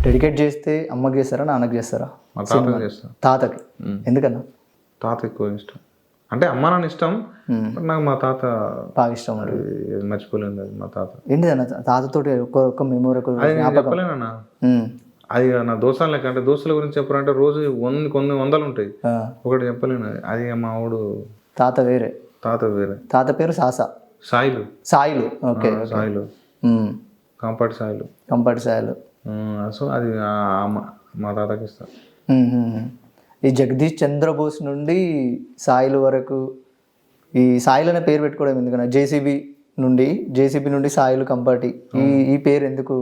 Dedicate చేస్తే అమ్మకి చేస్తారా, నాన్నకి చేస్తారా? మా తాతకి చేస్తాను. తాతకి. ఎందుకన్నా? తాత ఎక్కువ ఇష్టం. అంటే అమ్మ నాన్న ఇష్టం, బట్ నాకు మా తాత బాగా ఇష్టం. అది మర్చిపోలేదు. అది మా తాత. ఏంటిదన్న తాతతోటి ఒక్క మెమొరీ, అది నేను చెప్పలేనన్నా. అది నా దోస్తాను లెక్క. అంటే దోస్తుల గురించి చెప్పాలంటే రోజు కొన్ని వందలు ఉంటాయి, ఒకటి చెప్పలేను. అది మా ఆవిడు తాత వేరే. తాత వేరే. తాత పేరు సాయిలు. సాయిలు. ఓకే. సాయిలు, కంపటి సాయిలు. కంపటి సాయిలు. సో అది మా తాతకి ఇస్తా. ఈ జగదీష్ చంద్రబోస్ నుండి సాయిలు వరకు ఈ సాయిలు అనే పేరు పెట్టుకోవడం ఎందుకన్నా? జేసీబీ నుండి సాయిలు కంపటి, ఈ పేరు ఎందుకు?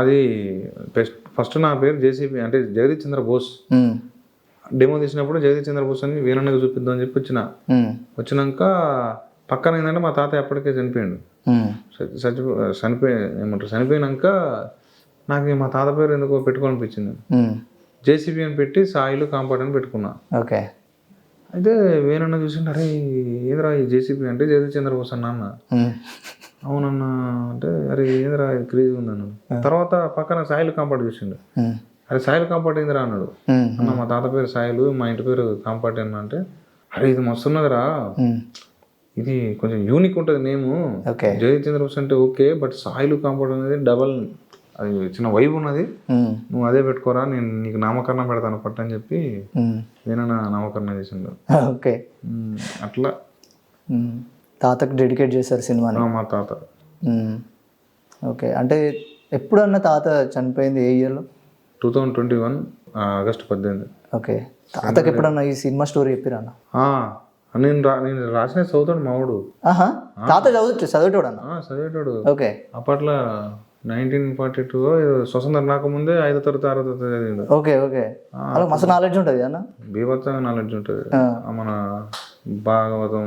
అది ఫస్ట్ నా పేరు జేసీబీ అంటే జగదీష్ చంద్రబోస్. డెమో తీసినప్పుడు జగదీష్ చంద్రబోస్ అని వీరన్నకు చూపిద్దాం అని చెప్పి వచ్చినాక పక్కన ఏంటంటే మా తాతయ్య అప్పటికే చనిపోయాడు. చనిపోయినాక నాకు మా తాత పేరు ఎందుకో పెట్టుకోవాలనిపించింది. జేసీబీ అని పెట్టి సాయిలు కాంపౌండ్ అని పెట్టుకున్నా. ఓకే. అయితే వేరన్న చూసిండు, అరే ఏదిరా ఈ జేసీబీ అంటే జగదీష్ చంద్రబోస్ అన్న అన్న. అవునన్నా అంటే అరే ఏదిరా క్రేజ్ ఉందన్న. తర్వాత పక్కన సాయిలు కాంపౌండ్ చూసిండు, అరే సాయిలు కాంపౌండ్ ఏందిరా అన్నాడు. అన్న మా తాత పేరు సాయిలు, మా ఇంటి పేరు కాంపౌండ్ అన్న అంటే, అరే ఇది మస్తున్నదిరా, ఇది కొంచెం యూనిక్ ఉంటుంది నేము. జగదీష్ చంద్రబోస్ అంటే ఓకే, బట్ సాయిలు కాంపౌండ్ అనేది డబల్, అది చిన్న వైబ్ ఉన్నది, నువ్వు అదే పెట్టుకోరా, నేను నీకు నామకరణం పెడతాను పట్టు అని చెప్పి నేను నామకరణం చేసిండు. ఓకే. అట్లా తాతకు డెడికేట్ చేశారు సినిమాని. మా తాత. ఓకే. అంటే ఎప్పుడన్నా తాత చనిపోయింది ఏ ఇయర్లో? 2021 ఆగస్టు 18. ఓకే. తాతకి ఎప్పుడన్నా ఈ సినిమా స్టోరీ చెప్పిరా అన్న? నేను రాసిన చదువుతాడు మావాడు. తాత చదివేటోడు అన్న? చదివేటోడు. ఓకే. అప్పట్లో 1942 స్వతంత్రం రాకముందే 5వ తరగతి 6వ తరగతి చదివిండు. ఓకే. ఓకే. అలా మస్తు నాలెడ్జ్ ఉంటుంది అన్న. బీభత్సంగా నాలెడ్జ్ ఉంటుంది. మన భాగవతం,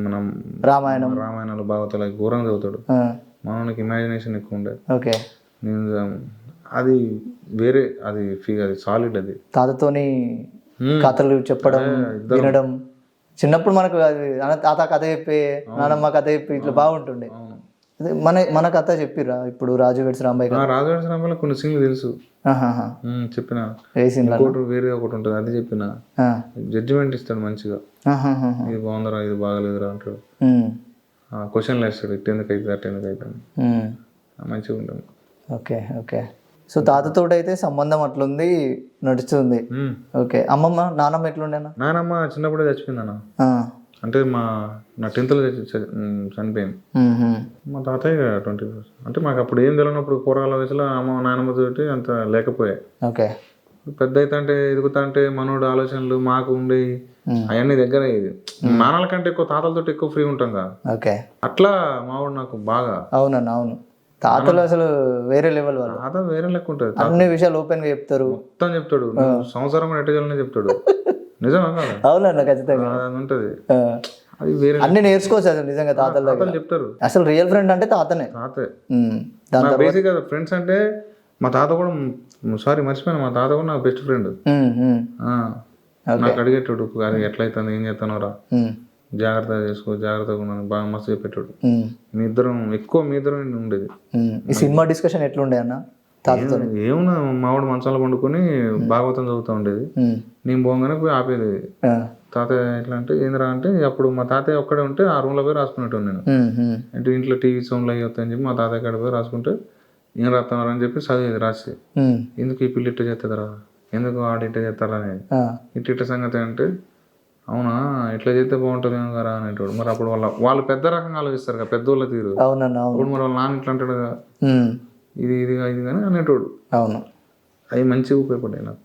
మనం రామాయణాలు భాగవతాలు ఘోరంగా చదువుతాడు. మనకి ఇమాజినేషన్ ఎక్కువ ఉండేది. ఓకే. నేను అది వేరే, అది సాలిడ్. అది తాతతోని కథలు చెప్పడం, వినడం. చిన్నప్పుడు మనకు తాత కథ చెప్పి, నానమ్మ కథ చెప్పి ఇట్లా బాగుంటుండే. మన కథ చెప్పిరా ఇప్పుడు? రాజు వెడ్స్ రాంబాయ్. రాజు వెడ్స్ రాంబాయ్లో కొన్ని సీన్లు తెలుసు, చెప్పిన. వేరే ఒకటి ఉంటుంది, అది చెప్పిన. జడ్జిమెంట్ ఇస్తాడు మంచిగా, ఇది బాగుందిరా, ఇది బాగలేదురా అంటాడు. క్వశ్చన్లు వేస్తాడు, ఇటు ఎందుకు అవుతుంది, అటు ఎందుకు అవుతుంది, మంచిగా ఉంటుంది. ఓకే. ఓకే. సో తాతతో అయితే సంబంధం అట్లుంది, నడుస్తుంది. ఓకే. అమ్మమ్మ నానమ్మ ఎట్లుండేనా? నానమ్మ చిన్నప్పుడే చచ్చిపోయిందన్న. అంటే నా 10th చనిపోయింది. మా తాతయ్య 20. అంటే మాకు అప్పుడు ఏం తెలియనప్పుడు కూరగాయల వయసులో అమ్మ నాయనమ్మ తోటి అంత లేకపోయాయి. ఓకే. పెద్ద అయితే ఎదుగుతా అంటే మనోడు ఆలోచనలు మాకు ఉండేవి, అవన్నీ దగ్గర అయ్యేది. నాన్నల కంటే ఎక్కువ తాతలతో ఎక్కువ ఫ్రీ ఉంటాం కదా. ఓకే. అట్లా మావాడు నాకు బాగా. అవునన్నా. అవును. తాతలు అసలు వేరే లెవెల్ వాళ్ళు. తాత వేరే లెక్క ఉంటుంది, అన్ని విషయాలు ఓపెన్ గా చెప్తారు, మొత్తం చెప్తాడు. సంవత్సరం ఎట్ట చేయాలనే చెప్తాడు. నిజమా కాదా? అవునన్నా, ఖచ్చితంగా ఉంటది. అది వేరే, అన్ని నేర్చుకోవచ్చు అసలు నిజంగా తాతలు దగ్గర చెప్తారు. అసలు రియల్ ఫ్రెండ్ అంటే తాతనే. బేసిక్ ఫ్రెండ్స్ అంటే మా తాత కూడా, మర్చిపోయాను, మా తాత కూడా నాకు బెస్ట్ ఫ్రెండ్. నాకు అడిగేటాడు, అది ఎట్లయితుంది, ఏం చేస్తానోరా, జాగ్రత్తగా చేసుకో, జాగ్రత్తగా ఉన్నాను, బాగా మస్తు చెప్పేటాడు. మీ ఇద్దరం ఉండేది. ఈ సినిమా డిస్కషన్ ఎట్లుండే అన్న? ఏమున్నా, మావాడు మంచాల పండుకొని భాగవతం చదువుతూ ఉండేది, నేను పోగానే పోయి ఆపేది. తాతయ్య ఎట్లా అంటే ఏంద్రా అంటే, అప్పుడు మా తాతయ్య ఒక్కడే ఉంటే ఆ రూమ్లో పోయి రాసుకునేట్టు నేను. అంటే ఇంట్లో టీవీ సౌండ్లు అయ్యొస్తాయని చెప్పి మా తాతయ్య కాడ పోయి రాసుకుంటే, ఏం రాస్తున్నారు అని చెప్పి చదివేది రాసి, ఎందుకు ఈ పిల్లి ఇట్ట చేస్తుందిరా, ఎందుకు ఆడ ఇట్ట చేస్తారా అని. ఇట్ట సంగతి అంటే, అవునా ఇట్లా చేస్తే బాగుంటుంది కదా అనేటోడు. మరి అప్పుడు వాళ్ళు పెద్ద రకంగా ఆలోచిస్తారు కదా, పెద్దోళ్ళ తీరు. అప్పుడు మరి వాళ్ళ నాన్న ఇట్లా అంటాడు కదా, ఇది కానీ అనేటోడు. అవును. అవి మంచిగా ఉపయోగపడ్డాయి నాకు.